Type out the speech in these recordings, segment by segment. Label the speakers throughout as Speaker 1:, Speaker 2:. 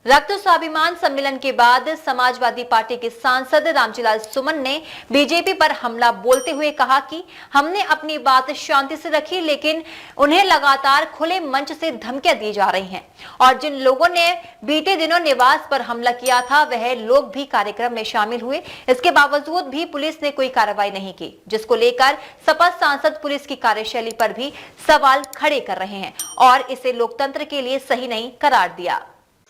Speaker 1: रक्त स्वाभिमान सम्मेलन के बाद समाजवादी पार्टी के सांसद रामजीलाल सुमन ने बीजेपी पर हमला बोलते हुए कहा कि हमने अपनी बात शांति से रखी, लेकिन उन्हें लगातार खुले मंच से धमकियां दी जा रही हैं और जिन लोगों ने बीते दिनों निवास पर हमला किया था वह लोग भी कार्यक्रम में शामिल हुए। इसके बावजूद भी पुलिस ने कोई कार्रवाई नहीं की, जिसको लेकर सपा सांसद पुलिस की कार्यशैली पर भी सवाल खड़े कर रहे हैं और इसे लोकतंत्र के लिए सही नहीं करार दिया।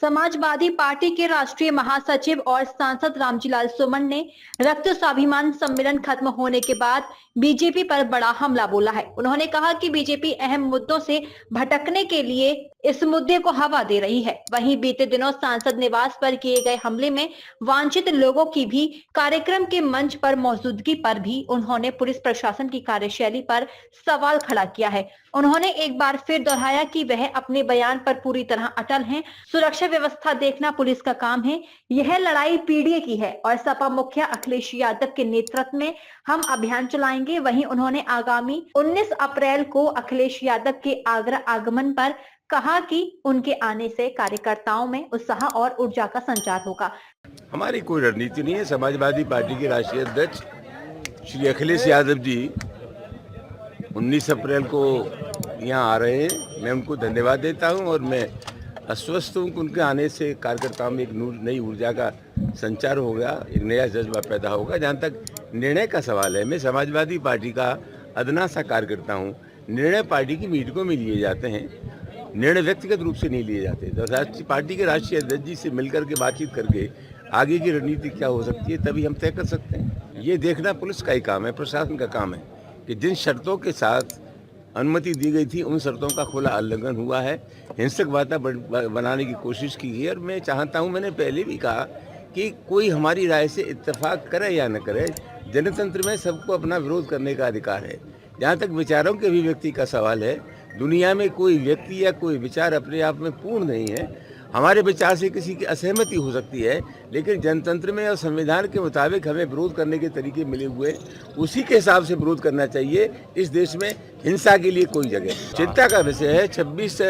Speaker 1: समाजवादी पार्टी के राष्ट्रीय महासचिव और सांसद रामजीलाल सुमन ने रक्त स्वाभिमान सम्मेलन खत्म होने के बाद बीजेपी पर बड़ा हमला बोला है। उन्होंने कहा कि बीजेपी अहम मुद्दों से भटकने के लिए इस मुद्दे को हवा दे रही है। वहीं बीते दिनों सांसद निवास पर किए गए हमले में वांछित लोगों की भी कार्यक्रम के मंच पर मौजूदगी पर भी उन्होंने पुलिस प्रशासन की कार्यशैली पर सवाल खड़ा किया है। उन्होंने एक बार फिर दोहराया कि वह अपने बयान पर पूरी तरह अटल हैं। सुरक्षा व्यवस्था देखना पुलिस का काम है। यह लड़ाई पीडीए की है और सपा मुखिया अखिलेश यादव के नेतृत्व में हम अभियान चलाएंगे। वहीं उन्होंने आगामी 19 अप्रैल को अखिलेश यादव के आगरा आगमन पर कहा कि उनके आने से कार्यकर्ताओं में उत्साह और ऊर्जा का संचार होगा।
Speaker 2: हमारी कोई रणनीति नहीं है। समाजवादी पार्टी के राष्ट्रीय अध्यक्ष श्री अखिलेश यादव जी 19 अप्रैल को यहाँ आ रहे हैं। मैं उनको धन्यवाद देता हूँ और मैं आश्वस्त हूँ कि उनके आने से कार्यकर्ताओं में एक नई ऊर्जा का संचार होगा, एक नया जज्बा पैदा होगा। जहाँ तक निर्णय का सवाल है, मैं समाजवादी पार्टी का अदना सा कार्यकर्ता हूँ। निर्णय पार्टी की मीटिंगों में लिए जाते हैं, निर्णय व्यक्तिगत रूप से नहीं लिए जाते। तो राष्ट्रीय पार्टी के राष्ट्रीय अध्यक्ष जी से मिलकर के बातचीत करके आगे की रणनीति क्या हो सकती है तभी हम तय कर सकते हैं। ये देखना पुलिस का ही काम है, प्रशासन का काम है कि जिन शर्तों के साथ अनुमति दी गई थी उन शर्तों का खुला उल्लंघन हुआ है, हिंसक वातावरण बनाने की कोशिश की गई है। और मैं चाहता हूं, मैंने पहले भी कहा कि कोई हमारी राय से इत्तेफाक करे या न करे, जनतंत्र में सबको अपना विरोध करने का अधिकार है। जहां तक विचारों के अभिव्यक्ति का सवाल है, दुनिया में कोई व्यक्ति या कोई विचार अपने आप में पूर्ण नहीं है। हमारे विचार से किसी की असहमति हो सकती है, लेकिन जनतंत्र में और संविधान के मुताबिक हमें विरोध करने के तरीके मिले हुए, उसी के हिसाब से विरोध करना चाहिए। इस देश में हिंसा के लिए कोई जगह चिंता का विषय है। 26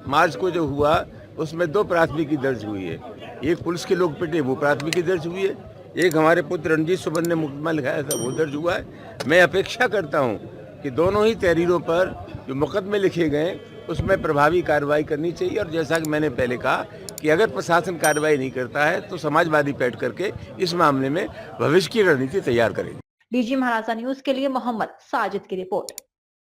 Speaker 2: मार्च को जो हुआ उसमें 2 प्राथमिकी दर्ज हुई है। एक पुलिस के लोग पिटे, वो प्राथमिकी दर्ज हुई है। एक हमारे पुत्र रणजीत सुमन ने मुकदमा लिखाया था, वो दर्ज हुआ है। मैं अपेक्षा करता हूँ कि दोनों ही तहरीरों पर जो मुकदमे लिखे गए उसमें प्रभावी कार्रवाई करनी चाहिए। और जैसा कि मैंने पहले कहा कि अगर प्रशासन कार्रवाई नहीं करता है तो समाजवादी बैठ करके इस मामले में भविष्य की रणनीति तैयार करेगी।
Speaker 1: डीजी महाराजा न्यूज के लिए मोहम्मद साजिद की रिपोर्ट।